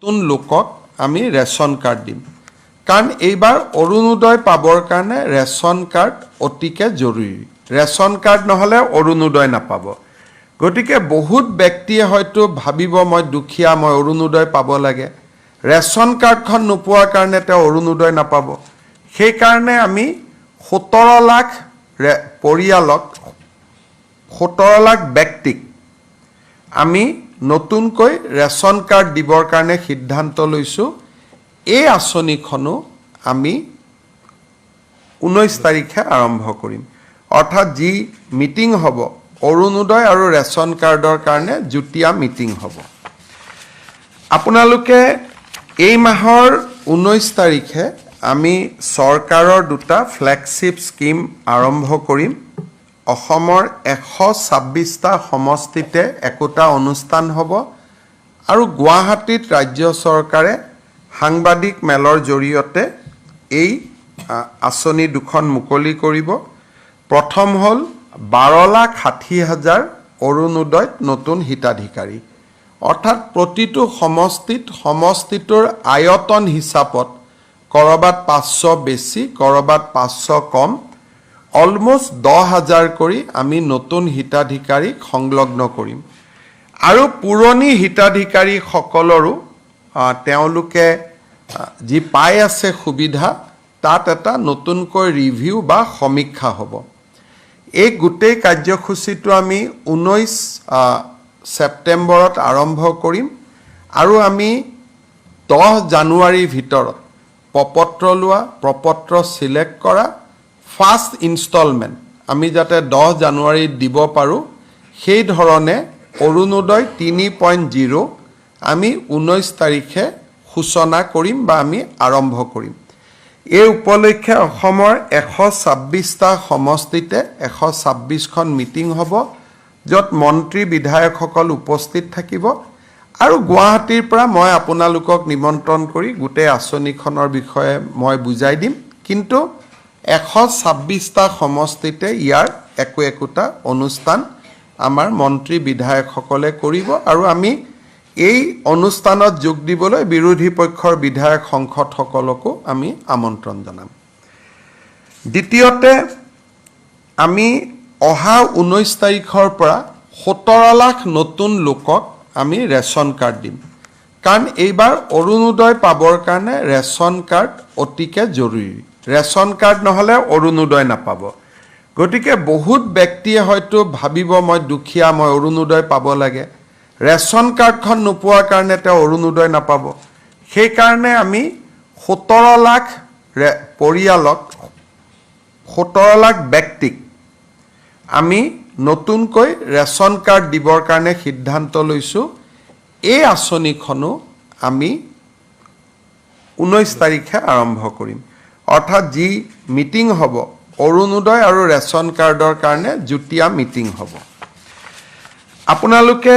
নতুন লোকক আমি ৰেচন কাৰ্ড দিম কাৰণ এইবাৰ অৰুণোদয় পাবৰ কাৰণে ৰেচন কাৰ্ড অতিকে জৰুৰী ৰেচন কাৰ্ড নহলে অৰুণোদয় নাপাব গতিকে বহুত ব্যক্তিয়ে হয়তো ভাবিব মই দুখীয়া মই অৰুণোদয় পাব লাগে ৰেচন কাৰ্ডখন নোপোৱাৰ কাৰণে তেওঁ অৰুণোদয় নাপাব সেই কাৰণে আমি 17 লাখ পৰিয়ালক 17 লাখ ব্যক্তিক আমি নতুনকৈ ৰেচন কাৰ্ড দিবৰ কাৰণে সিদ্ধান্ত লৈছো এই আঁচনিখনো আমি 19 তাৰিখে আৰম্ভ কৰিম অৰ্থাৎ যি মিটিং হ'ব অৰুণোদয় আৰু ৰেচন কাৰ্ডৰ কাৰণে যুটীয়া মিটিং হ'ব আপোনালোকে এই মাহৰ 19 তাৰিখে আমি চৰকাৰৰ দুটা ফ্লেগশিপ স্কিম আৰম্ভ কৰিম অসমৰ 126টা সমষ্টিতে একোটা অনুষ্ঠান হ'ব আৰু গুৱাহাটীত ৰাজ্য চৰকাৰে সাংবাদিক মেলৰ জৰিয়তে এই আঁচনি দুখন মুকলি কৰিব প্ৰথম হ'ল 12,60,000 অৰুণোদয়ত নতুন হিতাধিকাৰী অৰ্থাৎ প্ৰতিটো সমষ্টিটোৰ আয়তন হিচাপত কৰবাত 500 বেছি কৰবাত 500 কম অলমোস্ট 10,000 কৰি আমি নতুন হিতাধিকাৰীক সংলগ্ন কৰিম আৰু পুৰণি হিতাধিকাৰী সকলৰো তেওঁলোকে যি পাই আছে সুবিধা তাত এটা নতুনকৈ ৰিভিউ বা সমীক্ষা হ'ব এই গোটেই কাৰ্যসূচীটো আমি 19 সেপ্টেম্বৰত আৰম্ভ কৰিম আৰু আমি 10 জানুৱাৰীৰ ভিতৰত প্ৰপত্ৰ সিলেক্ট কৰা ফাৰ্স্ট ইনষ্টলমেন্ট আমি যাতে 10 জানুৱাৰীত দিব পাৰো সেই ধৰণে অৰুণোদয় 3.0 আমি 19 তাৰিখে সূচনা কৰিম বা আমি আৰম্ভ কৰিম এই উপলক্ষে অসমৰ 126টা সমষ্টিতে 126খন মিটিং হ'ব যত মন্ত্ৰী বিধায়কসকল উপস্থিত থাকিব আৰু গুৱাহাটীৰ পৰা মই আপোনালোকক নিমন্ত্ৰণ কৰি গোটেই আঁচনিখনৰ বিষয়ে মই বুজাই দিম কিন্তু 126টা সমষ্টিতে ইয়াৰ একোটা অনুষ্ঠান আমাৰ মন্ত্ৰী বিধায়কসকলে কৰিব আৰু আমি এই অনুষ্ঠানত যোগ দিবলৈ বিৰোধী পক্ষৰ বিধায়ক সংসদসকলকো আমি আমন্ত্ৰণ জনাম দ্বিতীয়তে আমি অহা 19 তাৰিখৰ পৰা 17 লাখ নতুন লোকক আমি ৰেচন কাৰ্ড দিম কাৰণ এইবাৰ অৰুণোদয় পাবৰ কাৰণে ৰেচন কাৰ্ড অতিকে জৰুৰী ৰেচন কাৰ্ড নহলে অৰুণোদয় নাপাব গতিকে বহুত ব্যক্তিয়ে হয়তো ভাবিব মই দুখীয়া মই অৰুণোদয় পাব লাগে ৰেচন কাৰ্ডখন নোপোৱাৰ কাৰণে তেওঁ অৰুণোদয় নাপাব সেই কাৰণে আমি 17 লাখ পৰিয়ালক 17 লাখ ব্যক্তিক আমি নতুনকৈ ৰেচন কাৰ্ড দিবৰ কাৰণে সিদ্ধান্ত লৈছো এই আঁচনিখনো আমি 19 তাৰিখে আৰম্ভ কৰিম অৰ্থাৎ যি মিটিং হ'ব অৰুণোদয় আৰু ৰেচন কাৰ্ডৰ কাৰণে যুটীয়া মিটিং হ'ব আপোনালোকে